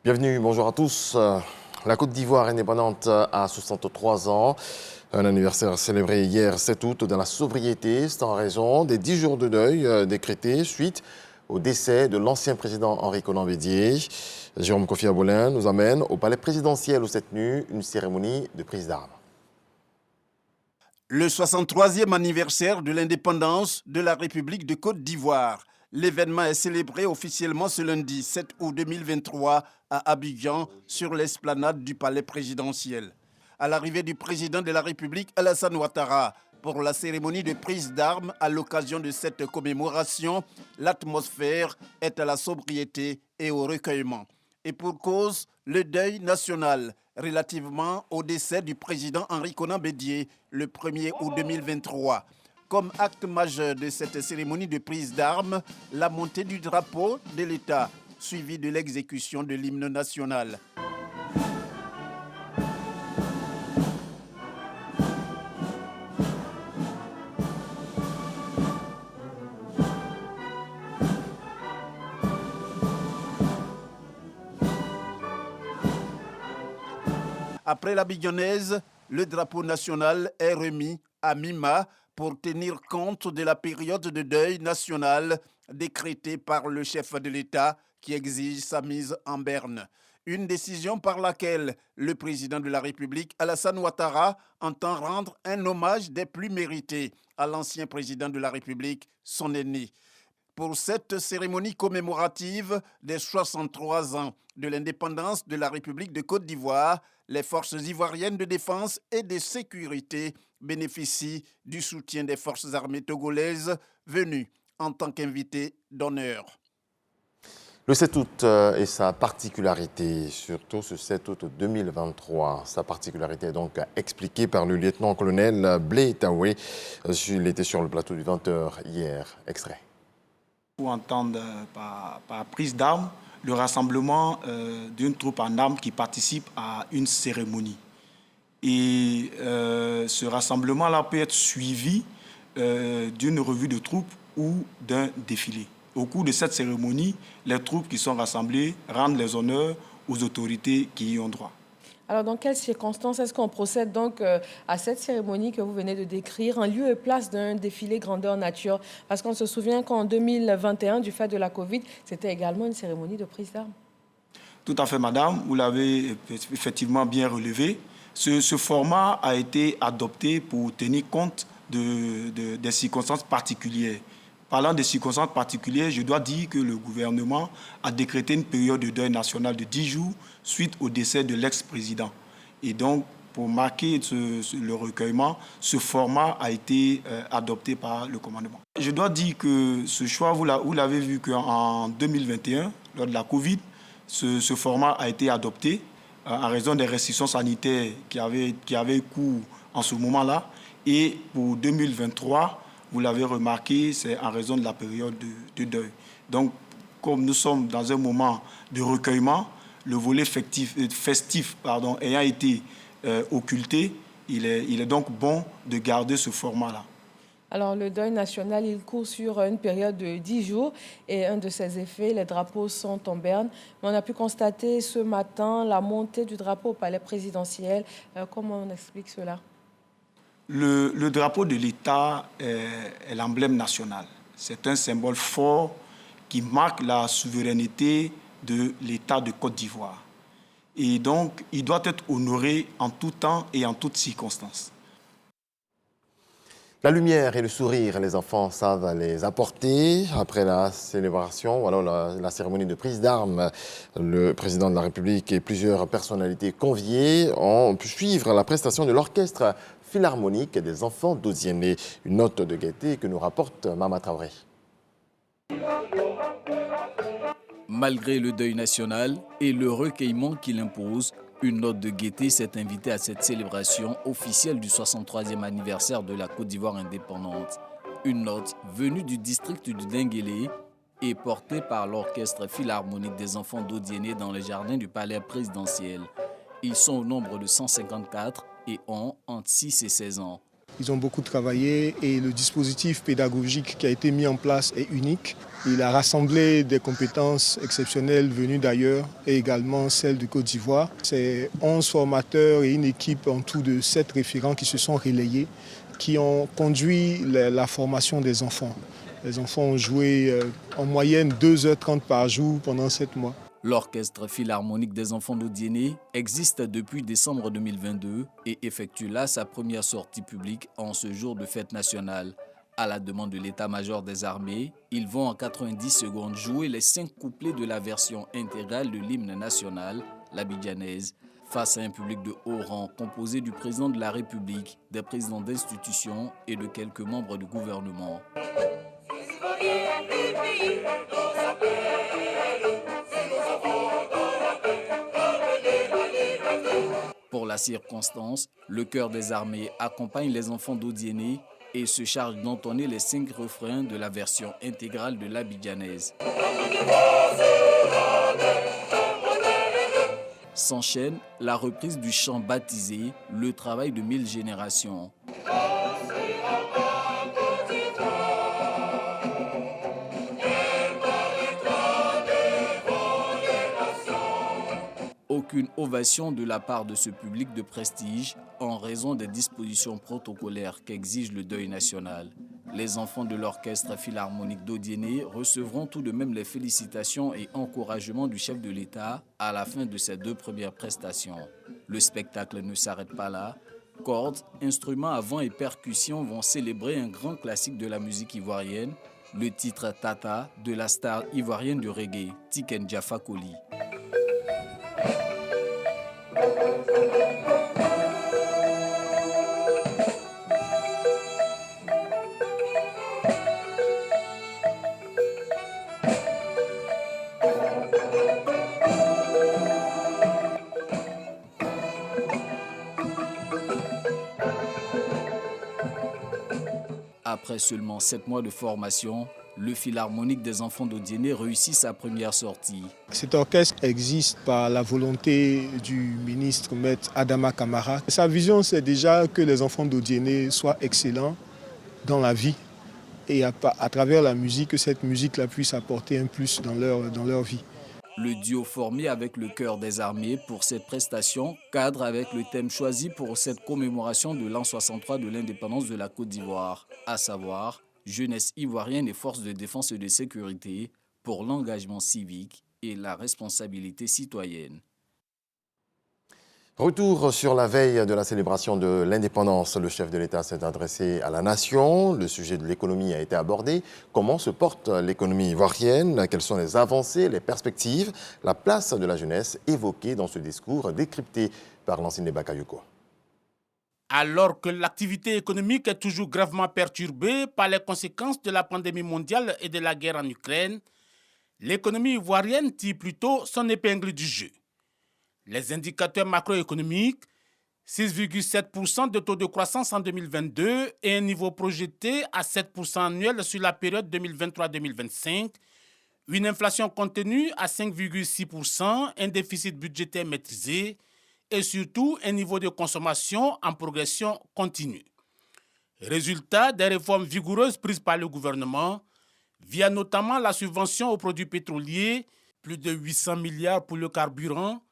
Bienvenue, bonjour à tous. La Côte d'Ivoire indépendante a 63 ans. Un anniversaire célébré hier 7 août dans la sobriété. C'est en raison des 10 jours de deuil décrétés suite au décès de l'ancien président Henri Konan Bédié. Jérôme Kofi Abolin nous amène au palais présidentiel où s'est tenue une cérémonie de prise d'armes. Le 63e anniversaire de l'indépendance de la République de Côte d'Ivoire. L'événement est célébré officiellement ce lundi 7 août 2023 à Abidjan sur l'esplanade du palais présidentiel. À l'arrivée du président de la République, Alassane Ouattara, pour la cérémonie de prise d'armes à l'occasion de cette commémoration, l'atmosphère est à la sobriété et au recueillement. Et pour cause, le deuil national relativement au décès du président Henri Konan Bédié le 1er août 2023. Comme acte majeur de cette cérémonie de prise d'armes, la montée du drapeau de l'État, suivie de l'exécution de l'hymne national. Après la Bignonnaise, le drapeau national est remis à Mima pour tenir compte de la période de deuil national décrétée par le chef de l'État qui exige sa mise en berne. Une décision par laquelle le président de la République, Alassane Ouattara, entend rendre un hommage des plus mérités à l'ancien président de la République, son aîné. Pour cette cérémonie commémorative des 63 ans de l'indépendance de la République de Côte d'Ivoire, les forces ivoiriennes de défense et de sécurité bénéficient du soutien des forces armées togolaises venues en tant qu'invités d'honneur. Le 7 août et sa particularité, surtout ce 7 août 2023, sa particularité est donc expliquée par le lieutenant-colonel Blé Taoué. Il était sur le plateau du 20h hier. Extrait. Pour entendre par prise d'armes le rassemblement d'une troupe en armes qui participe à une cérémonie. Et ce rassemblement-là peut être suivi d'une revue de troupes ou d'un défilé. Au cours de cette cérémonie, les troupes qui sont rassemblées rendent les honneurs aux autorités qui y ont droit. Alors, dans quelles circonstances est-ce qu'on procède donc à cette cérémonie que vous venez de décrire en lieu et place d'un défilé grandeur nature? Parce qu'on se souvient qu'en 2021, du fait de la Covid, c'était également une cérémonie de prise d'armes. Tout à fait, madame. Vous l'avez effectivement bien relevé. Ce format a été adopté pour tenir compte des circonstances particulières. Parlant des circonstances particulières, je dois dire que le gouvernement a décrété une période de deuil national de 10 jours suite au décès de l'ex-président. Et donc, pour marquer le recueillement, ce format a été adopté par le commandement. Je dois dire que ce choix, vous l'avez vu qu'en 2021, lors de la Covid, ce format a été adopté en raison des restrictions sanitaires qui avaient cours en ce moment-là. Et pour 2023, vous l'avez remarqué, c'est en raison de la période de deuil. Donc, comme nous sommes dans un moment de recueillement, le volet festif ayant été occulté, il est donc bon de garder ce format-là. Alors, le deuil national, il court sur une période de 10 jours et un de ses effets, les drapeaux sont en berne. Mais on a pu constater ce matin la montée du drapeau au palais présidentiel. Comment on explique cela ? Le drapeau de l'État est l'emblème national. C'est un symbole fort qui marque la souveraineté de l'État de Côte d'Ivoire. Et donc, il doit être honoré en tout temps et en toutes circonstances. La lumière et le sourire, les enfants savent les apporter. Après la célébration, voilà, la cérémonie de prise d'armes, le président de la République et plusieurs personnalités conviées ont pu suivre la prestation de l'orchestre philharmonique des enfants d'Oziéné. Une note de gaieté que nous rapporte Mama Traoré. Malgré le deuil national et le recueillement qu'il impose, une note de gaieté s'est invitée à cette célébration officielle du 63e anniversaire de la Côte d'Ivoire indépendante. Une note venue du district du Denguélé et portée par l'orchestre philharmonique des enfants d'Odiéné dans les jardins du palais présidentiel. Ils sont au nombre de 154 et ont entre 6 et 16 ans. Ils ont beaucoup travaillé et le dispositif pédagogique qui a été mis en place est unique. Il a rassemblé des compétences exceptionnelles venues d'ailleurs et également celles du Côte d'Ivoire. C'est 11 formateurs et une équipe en tout de 7 référents qui se sont relayés, qui ont conduit la formation des enfants. Les enfants ont joué en moyenne 2h30 par jour pendant 7 mois. L'Orchestre Philharmonique des enfants d'Odiéné existe depuis décembre 2022 et effectue là sa première sortie publique en ce jour de fête nationale. À la demande de l'état-major des armées, ils vont en 90 secondes jouer les 5 couplets de la version intégrale de l'hymne national, l'abidjanaise, face à un public de haut rang composé du président de la République, des présidents d'institutions et de quelques membres du gouvernement. Pour la circonstance, le chœur des armées accompagne les enfants d'Odiéné et se charge d'entonner les 5 refrains de la version intégrale de l'abidjanaise. S'enchaîne la reprise du chant baptisé « Le travail de 1000 générations ». Aucune ovation de la part de ce public de prestige en raison des dispositions protocolaires qu'exige le deuil national. Les enfants de l'Orchestre Philharmonique d'Odiéné recevront tout de même les félicitations et encouragements du chef de l'État à la fin de ces 2 premières prestations. Le spectacle ne s'arrête pas là. Cordes, instruments à vent et percussions vont célébrer un grand classique de la musique ivoirienne, le titre Tata de la star ivoirienne du reggae, Tiken Jah Fakoly. Après seulement 7 mois de formation, le Philharmonique des enfants d'Odiéné réussit sa première sortie. Cet orchestre existe par la volonté du ministre maître Adama Kamara. Sa vision, c'est déjà que les enfants d'Odiéné soient excellents dans la vie et à travers la musique, que cette musique puisse apporter un plus dans leur vie. Le duo formé avec le chœur des armées pour cette prestation cadre avec le thème choisi pour cette commémoration de l'an 63 de l'indépendance de la Côte d'Ivoire, à savoir jeunesse ivoirienne et forces de défense et de sécurité pour l'engagement civique et la responsabilité citoyenne. Retour sur la veille de la célébration de l'indépendance. Le chef de l'État s'est adressé à la nation. Le sujet de l'économie a été abordé. Comment se porte l'économie ivoirienne? Quelles sont les avancées, les perspectives? La place de la jeunesse évoquée dans ce discours décrypté par Lansine Bakayoko. Alors que l'activité économique est toujours gravement perturbée par les conséquences de la pandémie mondiale et de la guerre en Ukraine, l'économie ivoirienne tire plutôt son épingle du jeu. Les indicateurs macroéconomiques, 6,7% de taux de croissance en 2022 et un niveau projeté à 7% annuel sur la période 2023-2025, une inflation contenue à 5,6%, un déficit budgétaire maîtrisé et surtout un niveau de consommation en progression continue. Résultat des réformes vigoureuses prises par le gouvernement, via notamment la subvention aux produits pétroliers, plus de 800 milliards pour le carburant,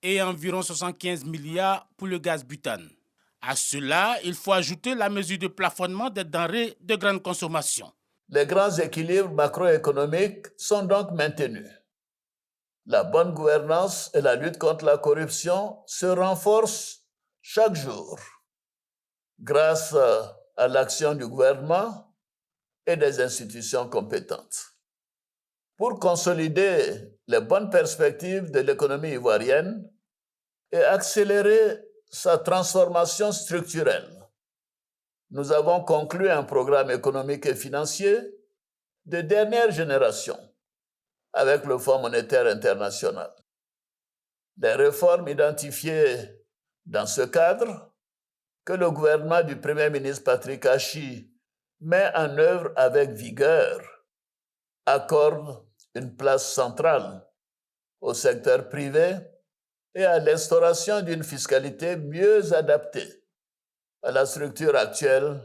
et environ 75 milliards pour le gaz butane. À cela, il faut ajouter la mesure de plafonnement des denrées de grande consommation. Les grands équilibres macroéconomiques sont donc maintenus. La bonne gouvernance et la lutte contre la corruption se renforcent chaque jour grâce à l'action du gouvernement et des institutions compétentes. Pour consolider les bonnes perspectives de l'économie ivoirienne et accélérer sa transformation structurelle, nous avons conclu un programme économique et financier de dernière génération avec le Fonds monétaire international. Les réformes identifiées dans ce cadre, que le gouvernement du Premier ministre Patrick Achi met en œuvre avec vigueur, accordent une place centrale au secteur privé et à l'instauration d'une fiscalité mieux adaptée à la structure actuelle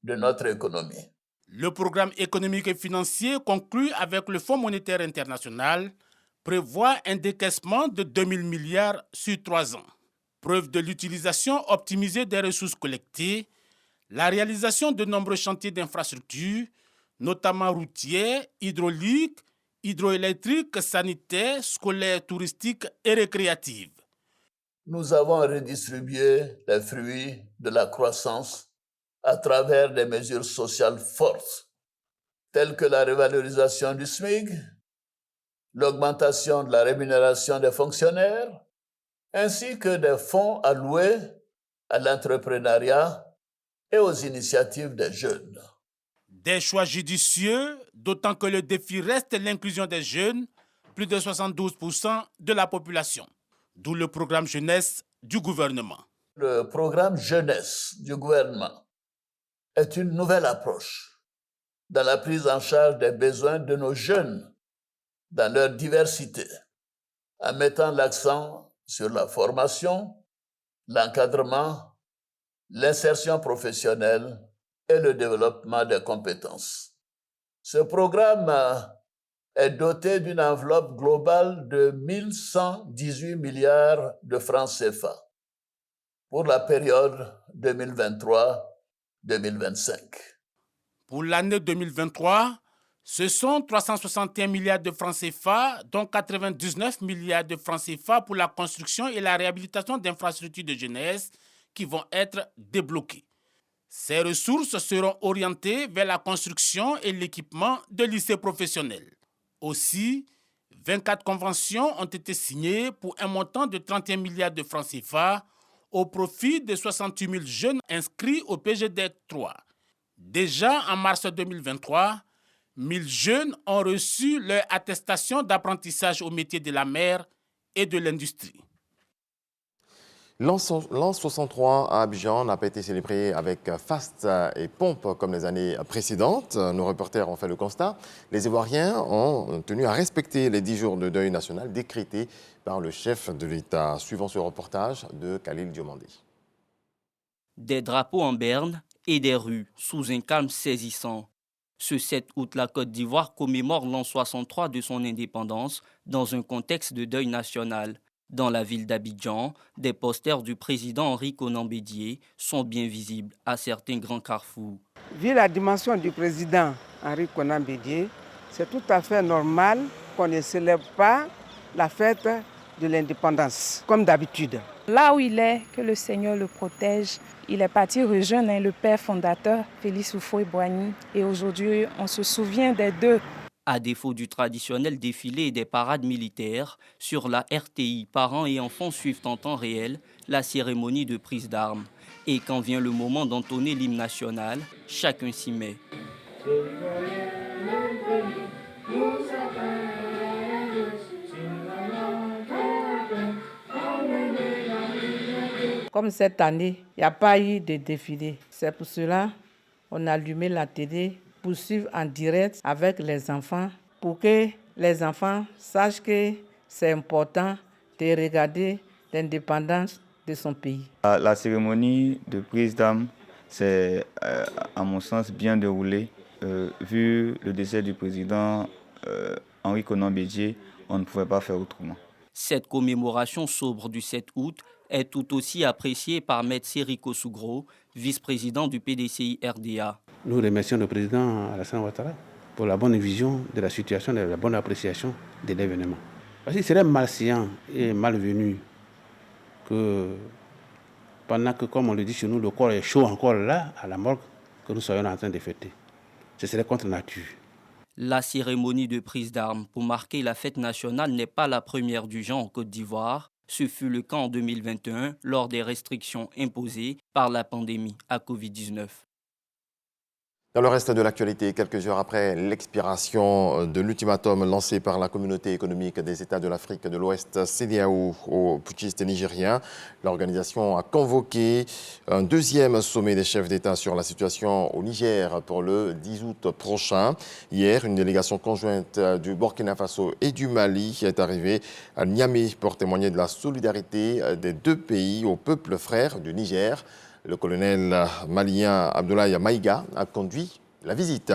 de notre économie. Le programme économique et financier conclu avec le Fonds monétaire international prévoit un décaissement de 2 000 milliards sur 3 ans. Preuve de l'utilisation optimisée des ressources collectées, la réalisation de nombreux chantiers d'infrastructures, notamment routiers, hydrauliques, hydroélectriques, sanitaires, scolaires, touristiques et récréatives. Nous avons redistribué les fruits de la croissance à travers des mesures sociales fortes, telles que la revalorisation du SMIC, l'augmentation de la rémunération des fonctionnaires, ainsi que des fonds alloués à l'entrepreneuriat et aux initiatives des jeunes. Des choix judicieux, d'autant que le défi reste l'inclusion des jeunes, plus de 72% de la population, d'où le programme jeunesse du gouvernement. Le programme jeunesse du gouvernement est une nouvelle approche dans la prise en charge des besoins de nos jeunes dans leur diversité, en mettant l'accent sur la formation, l'encadrement, l'insertion professionnelle et le développement des compétences. Ce programme est doté d'une enveloppe globale de 1 118 milliards de francs CFA pour la période 2023-2025. Pour l'année 2023, ce sont 361 milliards de francs CFA, dont 99 milliards de francs CFA pour la construction et la réhabilitation d'infrastructures de jeunesse qui vont être débloquées. Ces ressources seront orientées vers la construction et l'équipement de lycées professionnels. Aussi, 24 conventions ont été signées pour un montant de 31 milliards de francs CFA au profit de 68 000 jeunes inscrits au PGDEC 3. Déjà en mars 2023, 1000 jeunes ont reçu leur attestation d'apprentissage au métier de la mer et de l'industrie. L'an 63 à Abidjan n'a pas été célébré avec faste et pompe comme les années précédentes. Nos reporters ont fait le constat. Les Ivoiriens ont tenu à respecter les 10 jours de deuil national décrétés par le chef de l'État. Suivant ce reportage de Khalil Diomandé. Des drapeaux en berne et des rues sous un calme saisissant. Ce 7 août, la Côte d'Ivoire commémore l'an 63 de son indépendance dans un contexte de deuil national. Dans la ville d'Abidjan, des posters du président Henri Konan Bédié sont bien visibles à certains grands carrefours. Vu la dimension du président Henri Konan Bédié, c'est tout à fait normal qu'on ne célèbre pas la fête de l'indépendance, comme d'habitude. Là où il est, que le Seigneur le protège. Il est parti rejoindre le père fondateur, Félix Houphouët-Boigny. Et aujourd'hui, on se souvient des deux. À défaut du traditionnel défilé et des parades militaires, sur la RTI, parents et enfants suivent en temps réel la cérémonie de prise d'armes. Et quand vient le moment d'entonner l'hymne national, chacun s'y met. Comme cette année, il n'y a pas eu de défilé. C'est pour cela qu'on a allumé la télé pour suivre en direct avec les enfants, pour que les enfants sachent que c'est important de regarder l'indépendance de son pays. La cérémonie de prise d'armes s'est, à mon sens, bien déroulée. Vu le décès du président Henri Konan Bédié, on ne pouvait pas faire autrement. Cette commémoration sobre du 7 août est tout aussi appréciée par M. Sériko Sougro, vice-président du PDCI RDA. Nous remercions le président Alassane Ouattara pour la bonne vision de la situation et la bonne appréciation de l'événement. Parce qu'il serait malséant et malvenu que pendant que, comme on le dit chez nous, le corps est chaud encore là, à la morgue, que nous soyons en train de fêter. Ce serait contre nature. La cérémonie de prise d'armes pour marquer la fête nationale n'est pas la première du genre en Côte d'Ivoire. Ce fut le cas en 2021 lors des restrictions imposées par la pandémie à Covid-19. Dans le reste de l'actualité, quelques heures après l'expiration de l'ultimatum lancé par la communauté économique des États de l'Afrique de l'Ouest, CEDEAO, aux putschistes nigériens, l'organisation a convoqué un deuxième sommet des chefs d'État sur la situation au Niger pour le 10 août prochain. Hier, une délégation conjointe du Burkina Faso et du Mali est arrivée à Niamey pour témoigner de la solidarité des deux pays au peuple frère du Niger. Le colonel malien Abdoulaye Maïga a conduit la visite.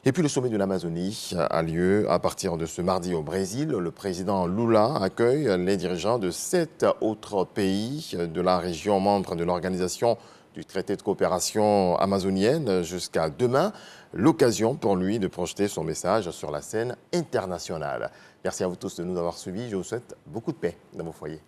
Et puis le sommet de l'Amazonie a lieu à partir de ce mardi au Brésil. Le président Lula accueille les dirigeants de 7 autres pays de la région membre de l'organisation du traité de coopération amazonienne jusqu'à demain. L'occasion pour lui de projeter son message sur la scène internationale. Merci à vous tous de nous avoir suivis. Je vous souhaite beaucoup de paix dans vos foyers.